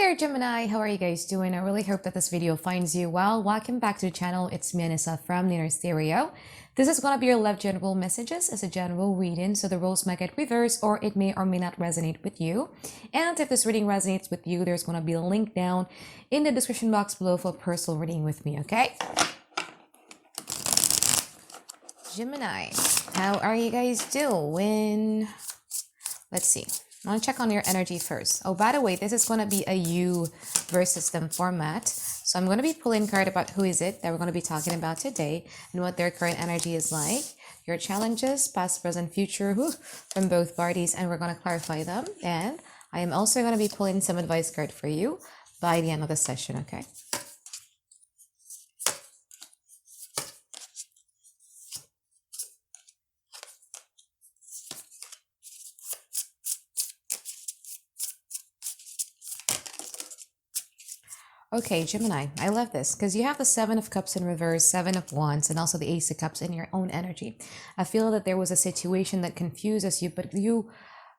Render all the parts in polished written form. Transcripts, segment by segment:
there, Gemini. How are you guys doing? I really hope that this video finds you well. Welcome back to the channel. It's me, Anisa from Lunar Stereo. This is going to be your love general messages as a general reading, so the roles might get reversed or it may or may not resonate with you. And if this reading resonates with you, there's going to be a link down in the description box below for a personal reading with me, okay? Gemini, how are you guys doing? Let's see. I want to check on your energy first. Oh, by the way, this is going to be a you versus them format. So I'm going to be pulling a card about who is it that we're going to be talking about today and what their current energy is like, your challenges, past, present, future, from both parties, and we're going to clarify them. And I am also going to be pulling some advice card for you by the end of the session, okay? Okay, Gemini, I love this because you have the Seven of Cups in reverse, Seven of Wands, and also the Ace of Cups in your own energy. I feel that there was a situation that confuses you, but you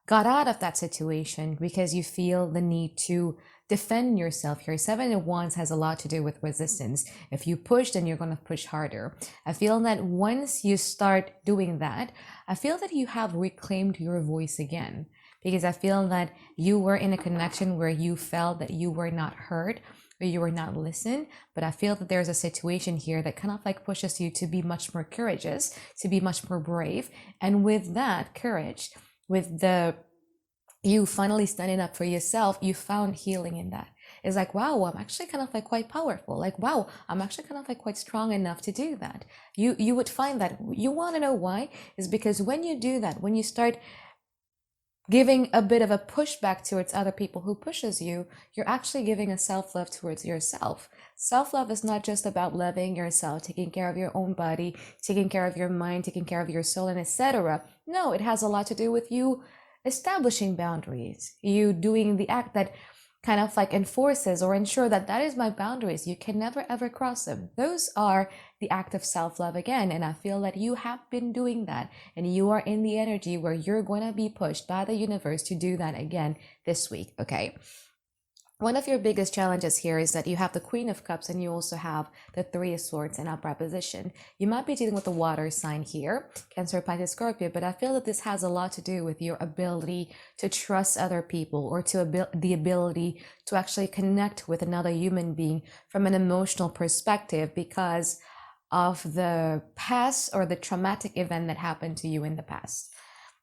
got out of that situation because you feel the need to defend yourself. Your Seven of Wands has a lot to do with resistance. If you push, then you're going to push harder. I feel that once you start doing that, I feel that you have reclaimed your voice again, because I feel that you were in a connection where you felt that you were not heard, or you were not listened. But I feel that there's a situation here that kind of like pushes you to be much more courageous, to be much more brave. And with that courage, with the you finally standing up for yourself, you found healing in that. It's like, wow, I'm actually kind of like quite powerful. Like, wow, I'm actually kind of like quite strong enough to do that. You would find that. You want to know why? Is because when you do that, when you start giving a bit of a pushback towards other people who pushes you, you're actually giving a self-love towards yourself. Self-love is not just about loving yourself, taking care of your own body, taking care of your mind, taking care of your soul, and etc. No, it has a lot to do with you establishing boundaries, you doing the act that kind of like enforces or ensure that that is my boundaries. You can never ever cross them. Those are the act of self-love again. And I feel that you have been doing that, and you are in the energy where you're going to be pushed by the universe to do that again this week. Okay. One of your biggest challenges here is that you have the Queen of Cups and you also have the Three of Swords in upright position. You might be dealing with the water sign here, Cancer, Pisces, Scorpio, but I feel that this has a lot to do with your ability to trust other people, or to the ability to actually connect with another human being from an emotional perspective because of the past or the traumatic event that happened to you in the past.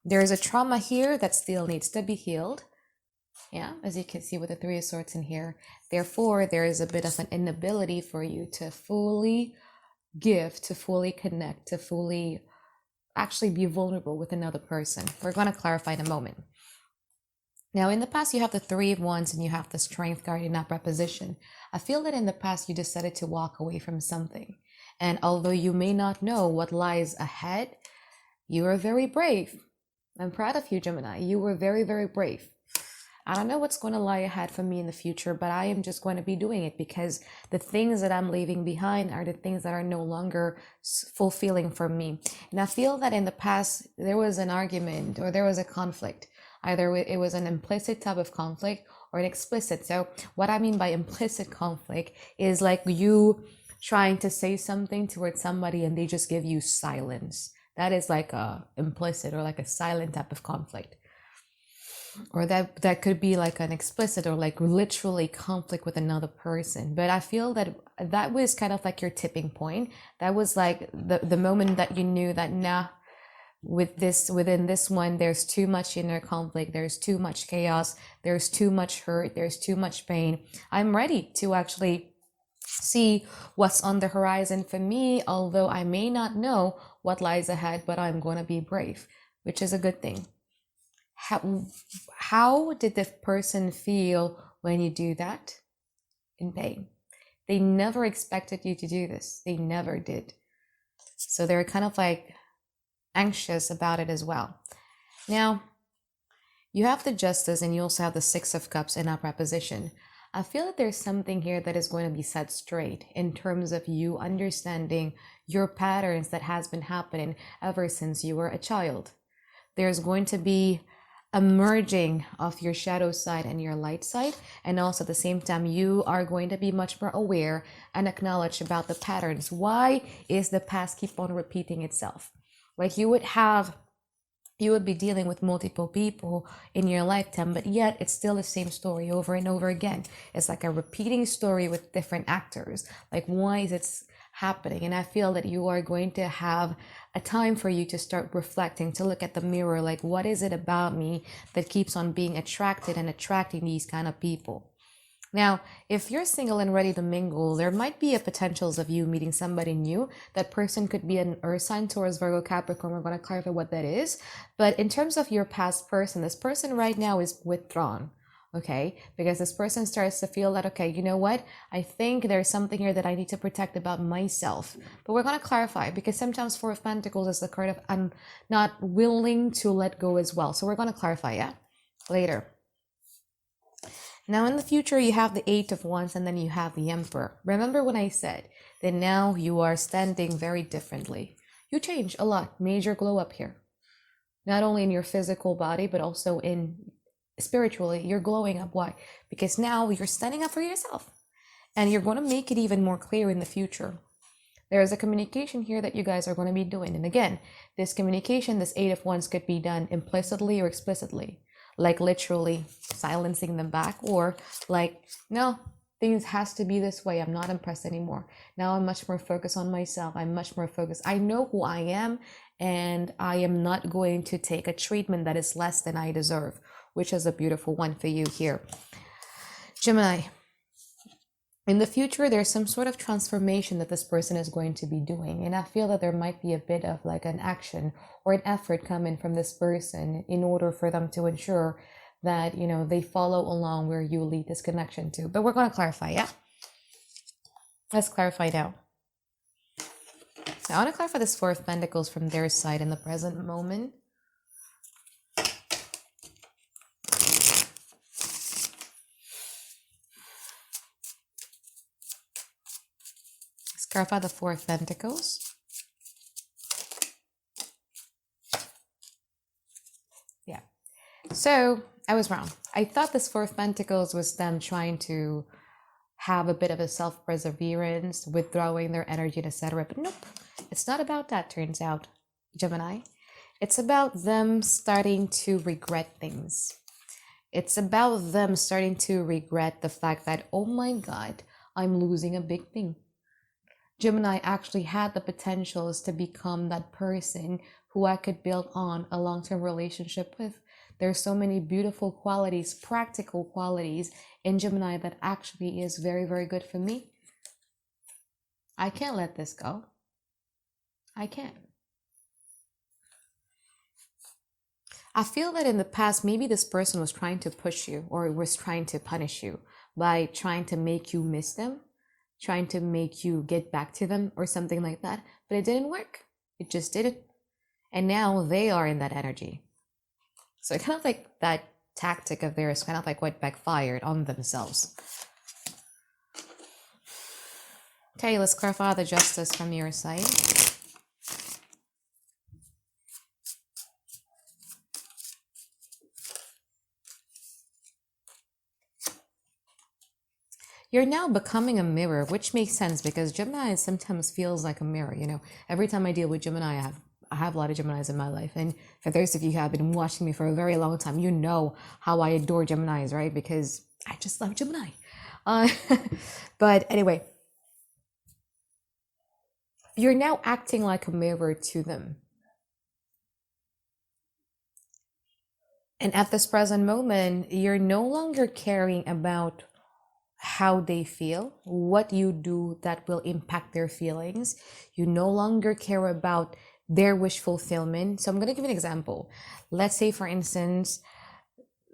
There is a trauma here that still needs to be healed. Yeah, as you can see with the Three of Swords in here. Therefore, there is a bit of an inability for you to fully give, to fully connect, to fully actually be vulnerable with another person. We're going to clarify in a moment. Now, in the past, you have the Three of Wands and you have the Strength card in upright position. I feel that in the past, you decided to walk away from something. And although you may not know what lies ahead, you are very brave. I'm proud of you, Gemini. You were very, very brave. I don't know what's going to lie ahead for me in the future, but I am just going to be doing it because the things that I'm leaving behind are the things that are no longer fulfilling for me. And I feel that in the past, there was an argument or there was a conflict. Either it was an implicit type of conflict or an explicit. So what I mean by implicit conflict is like you trying to say something towards somebody and they just give you silence. That is like a implicit or like a silent type of conflict. Or that could be like an explicit or like literally conflict with another person. But I feel that that was kind of like your tipping point. That was like the moment that you knew that within this one, there's too much inner conflict, there's too much chaos, there's too much hurt, there's too much pain. I'm ready to actually see what's on the horizon for me, although I may not know what lies ahead, but I'm going to be brave, which is a good thing. How did the person feel when you do that? In pain. They never expected you to do this. They never did. So they're kind of like anxious about it as well. Now, you have the Justice and you also have the Six of Cups in upright position. I feel that there's something here that is going to be set straight in terms of you understanding your patterns that has been happening ever since you were a child. There's going to be a merging of your shadow side and your light side. And also at the same time, you are going to be much more aware and acknowledge about the patterns. Why is the past keep on repeating itself? Like you would be dealing with multiple people in your lifetime, but yet it's still the same story over and over again. It's like a repeating story with different actors. Like, why is it happening? And I feel that you are going to have a time for you to start reflecting, to look at the mirror, like, what is it about me that keeps on being attracted and attracting these kind of people? Now, if you're single and ready to mingle, there might be a potentials of you meeting somebody new. That person could be an Earth sign, Taurus, Virgo, Capricorn. We're going to clarify what that is. But in terms of your past person, this person right now is withdrawn. Okay, because this person starts to feel that, okay, you know what? I think there's something here that I need to protect about myself. But we're going to clarify, because sometimes Four of Pentacles is the card of I'm not willing to let go as well. So we're going to clarify, yeah, later. Now in the future, you have the Eight of Wands and then you have the Emperor. Remember when I said that now you are standing very differently. You change a lot, major glow up here. Not only in your physical body, but also in spiritually, you're glowing up. Why? Because now you're standing up for yourself and you're going to make it even more clear in the future. There is a communication here that you guys are going to be doing. And again, this communication, this Eight of Wands could be done implicitly or explicitly. Like literally silencing them back, or like, no, things has to be this way. I'm not impressed anymore. Now I'm much more focused on myself. I'm much more focused. I know who I am, and I am not going to take a treatment that is less than I deserve, which is a beautiful one for you here. Gemini, in the future, there's some sort of transformation that this person is going to be doing. And I feel that there might be a bit of like an action or an effort coming from this person in order for them to ensure that, you know, they follow along where you lead this connection to. But we're going to clarify, yeah? Let's clarify now. I want to clarify this Four of Pentacles from their side in the present moment. Clarify the Four of Pentacles. Yeah. So I was wrong. I thought this Four of Pentacles was them trying to have a bit of a self-perseverance, withdrawing their energy, etc. But nope, it's not about that, turns out, Gemini. It's about them starting to regret things. It's about them starting to regret the fact that, oh my God, I'm losing a big thing. Gemini actually had the potentials to become that person who I could build on a long-term relationship with. There's so many beautiful qualities, practical qualities in Gemini that actually is very, very good for me. I can't let this go. I can't. I feel that in the past, maybe this person was trying to push you or was trying to punish you by trying to make you miss them, trying to make you get back to them or something like that, but it didn't work. It just didn't. And now they are in that energy. So it kind of like that tactic of theirs kind of like what backfired on themselves. Okay, let's clarify the Justice from your side. You're now becoming a mirror, which makes sense because Gemini sometimes feels like a mirror. You know, every time I deal with Gemini, I have a lot of Geminis in my life. And for those of you who have been watching me for a very long time, you know how I adore Geminis, right? Because I just love Gemini. But anyway, you're now acting like a mirror to them. And at this present moment, you're no longer caring about how they feel, what you do that will impact their feelings. You no longer care about their wish fulfillment. So I'm going to give an example. Let's say, for instance,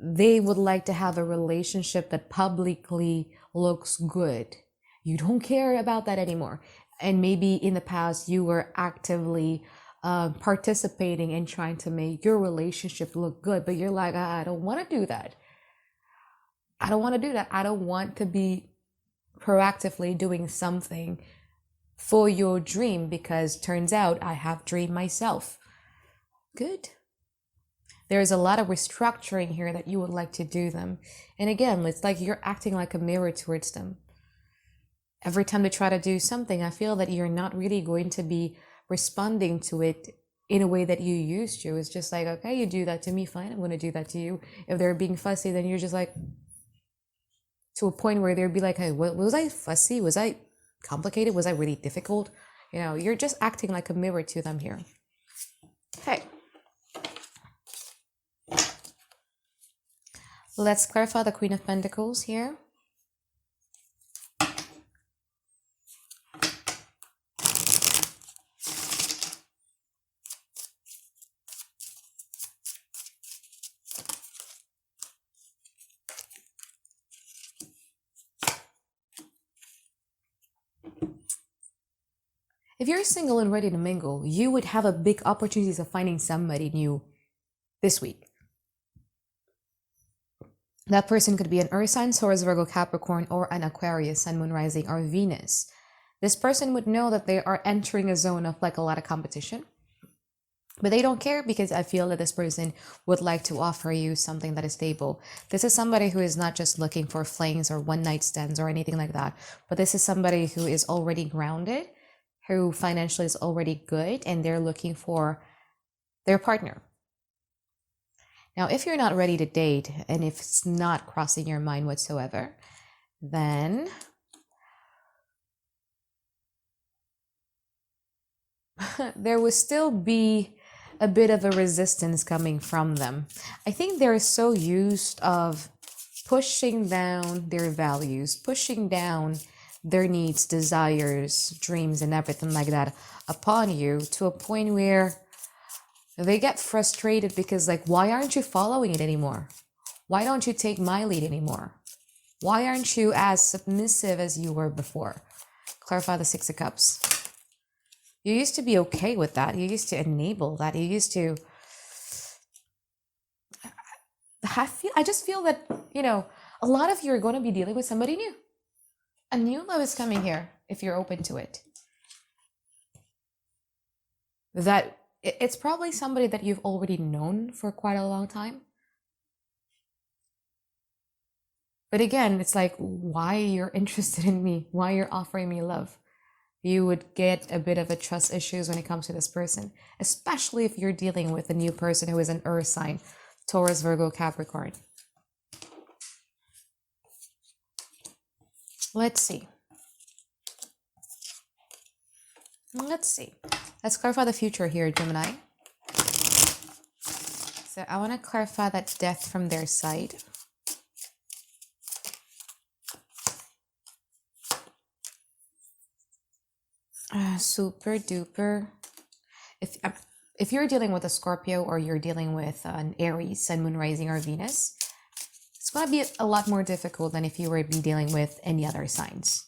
they would like to have a relationship that publicly looks good. You don't care about that anymore. And maybe in the past, you were actively participating in trying to make your relationship look good, but you're like, I don't want to do that. I don't want to do that. I don't want to be proactively doing something for your dream because turns out I have dream myself. Good. There's a lot of restructuring here that you would like to do them. And again, it's like you're acting like a mirror towards them. Every time they try to do something, I feel that you're not really going to be responding to it in a way that you used to. It's just like, okay, you do that to me, fine, I'm going to do that to you. If they're being fussy, then you're just like, to a point where they'd be like, hey, was I fussy? Was I complicated? Was I really difficult? You're just acting like a mirror to them here. Okay. Let's clarify the Queen of Pentacles here. If you're single and ready to mingle, you would have a big opportunity of finding somebody new this week. That person could be an Earth sign, Taurus, Virgo, Capricorn, or an Aquarius, Sun, Moon, Rising, or Venus. This person would know that they are entering a zone of like a lot of competition, but they don't care because I feel that this person would like to offer you something that is stable. This is somebody who is not just looking for flings or one night stands or anything like that, but this is somebody who is already grounded, who financially is already good, and they're looking for their partner. Now, if you're not ready to date and if it's not crossing your mind whatsoever, then there will still be a bit of a resistance coming from them. I think they're so used of pushing down their values, pushing down their needs, desires, dreams, and everything like that upon you to a point where they get frustrated because like, why aren't you following it anymore? Why don't you take my lead anymore? Why aren't you as submissive as you were before? Clarify the Six of Cups. You used to be okay with that. You used to enable that. You used to... I just feel that, a lot of you are going to be dealing with somebody new. A new love is coming here if you're open to it. That it's probably somebody that you've already known for quite a long time. But again, it's like, why you're interested in me, why you're offering me love. You would get a bit of a trust issues when it comes to this person, especially if you're dealing with a new person who is an Earth sign, Taurus, Virgo, Capricorn. Let's see. Let's clarify the future here, Gemini. So I want to clarify that death from their side. Super duper. If you're dealing with a Scorpio or you're dealing with an Aries, Sun, Moon, Rising, or Venus, it's going to be a lot more difficult than if you were be dealing with any other signs.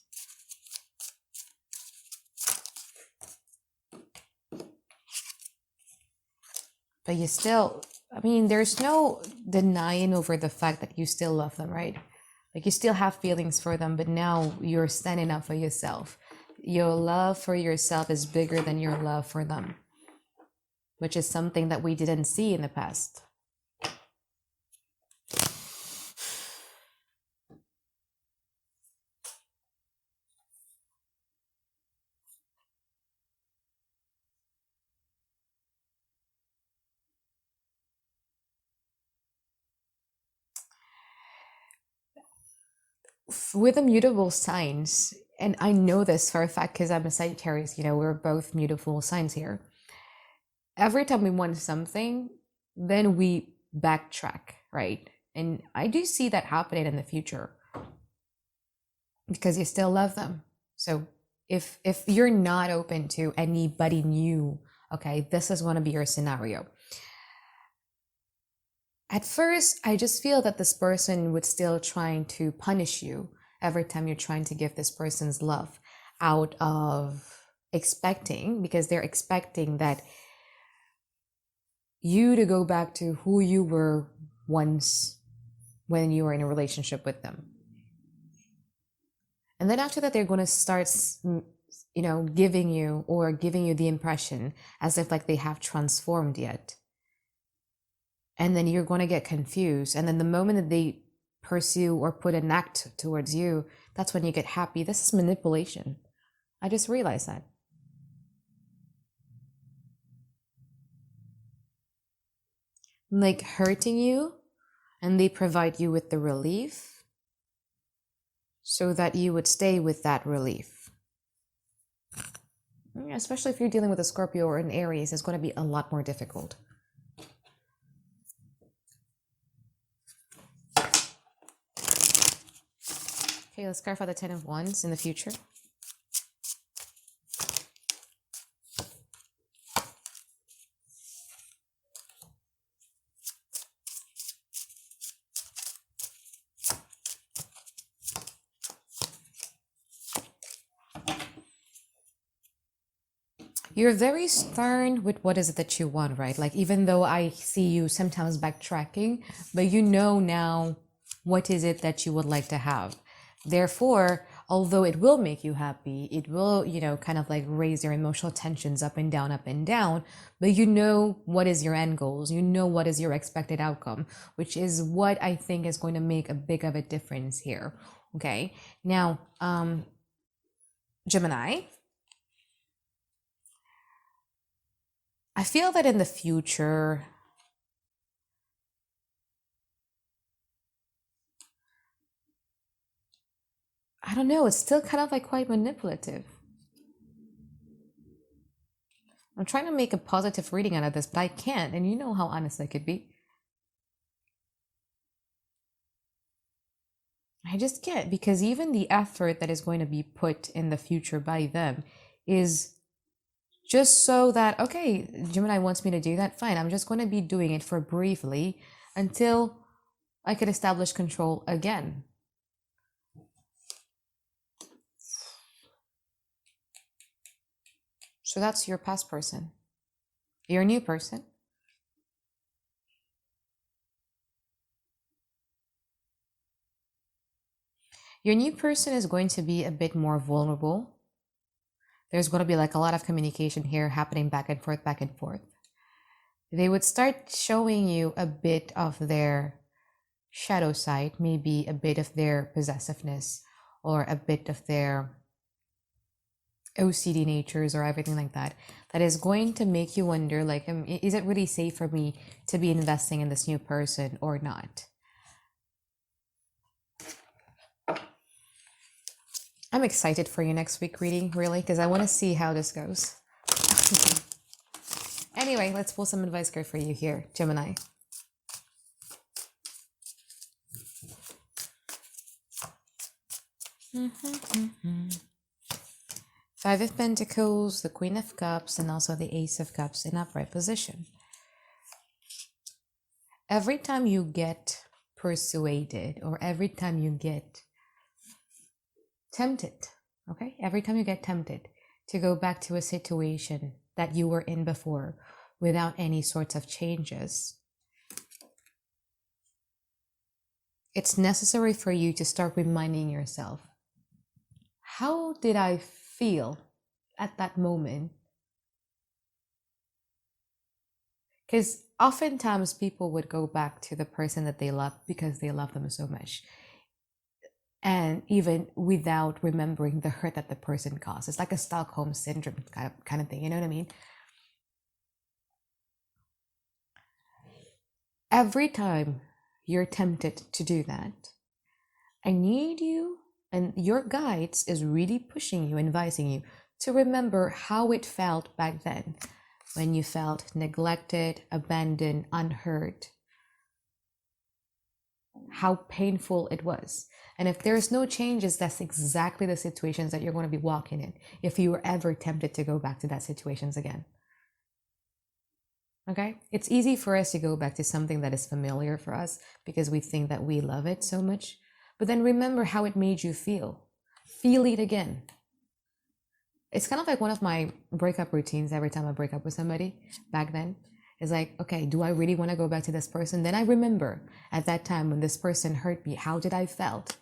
But you still, there's no denying over the fact that you still love them, right? Like you still have feelings for them, but now you're standing up for yourself. Your love for yourself is bigger than your love for them, which is something that we didn't see in the past. With immutable signs, and I know this for a fact because I'm a Sagittarius, we're both mutable signs here. Every time we want something, then we backtrack, right? And I do see that happening in the future because you still love them. So if you're not open to anybody new, okay, this is going to be your scenario. At first, I just feel that this person would still trying to punish you every time you're trying to give this person's love out of expecting, because they're expecting that you to go back to who you were once when you were in a relationship with them. And then after that, they're going to start, giving you the impression as if like they have transformed yet. and then you're going to get confused. And then the moment that they pursue or put an act towards you, that's when you get happy. This is manipulation. I just realized that. Like hurting you, and they provide you with the relief so that you would stay with that relief. Especially if you're dealing with a Scorpio or an Aries, it's going to be a lot more difficult. Okay, let's clarify the 10 of Wands in the future. You're very stern with what is it that you want, right? Like, even though I see you sometimes backtracking, but you know now what is it that you would like to have. Therefore, although it will make you happy, it will, kind of like raise your emotional tensions up and down, but you know what is your end goals, you know what is your expected outcome, which is what I think is going to make a big of a difference here. Okay, now, Gemini, I feel that in the future, I don't know, it's still kind of like quite manipulative. I'm trying to make a positive reading out of this, but I can't, and you know how honest I could be. I just can't, because even the effort that is going to be put in the future by them is just so that, okay, Gemini wants me to do that, fine, I'm just going to be doing it for briefly until I could establish control again. So that's your past person. Your new person. Your new person is going to be a bit more vulnerable. There's going to be like a lot of communication here happening back and forth, back and forth. They would start showing you a bit of their shadow side, maybe a bit of their possessiveness or a bit of their OCD natures or everything like that. That is going to make you wonder, like, is it really safe for me to be investing in this new person or not? I'm excited for your next week reading, really, because I want to see how this goes. Anyway, let's pull some advice card for you here, Gemini. Five of Pentacles, the Queen of Cups, and also the Ace of Cups in upright position. Every time you get persuaded or every time you get tempted, okay? Every time you get tempted to go back to a situation that you were in before without any sorts of changes, it's necessary for you to start reminding yourself, how did I feel at that moment? Because oftentimes people would go back to the person that they love because they love them so much. And even without remembering the hurt that the person caused. It's like a Stockholm syndrome kind of thing, you know what I mean? Every time you're tempted to do that, I need you, and your guides is really pushing you, advising you to remember how it felt back then when you felt neglected, abandoned, unheard, how painful it was. And if there's no changes, that's exactly the situations that you're going to be walking in if you were ever tempted to go back to that situations again. Okay? It's easy for us to go back to something that is familiar for us because we think that we love it so much. But then remember how it made you feel. Feel it again. It's kind of like one of my breakup routines every time I break up with somebody back then. It's like, okay, do I really want to go back to this person? Then I remember at that time when this person hurt me, how did I felt?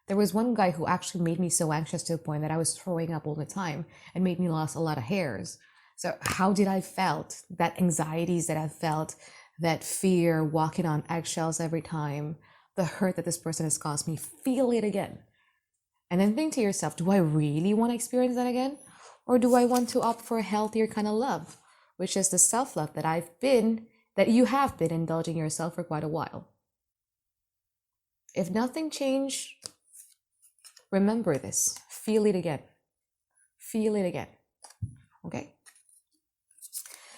There was one guy who actually made me so anxious to a point that I was throwing up all the time and made me lose a lot of hairs. So how did I felt? That anxieties that I felt, that fear, walking on eggshells every time, the hurt that this person has caused me, feel it again. And then think to yourself, do I really want to experience that again? Or do I want to opt for a healthier kind of love, which is the self-love that you have been indulging yourself for quite a while? If nothing changed, remember this. Feel it again. Feel it again. Okay?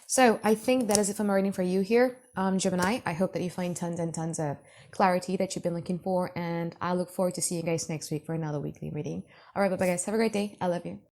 So I think that is it for my reading for you here, Gemini. I hope that you find tons and tons of clarity that you've been looking for, and I look forward to seeing you guys next week for another weekly reading. All right, bye-bye guys. Have a great day. I love you.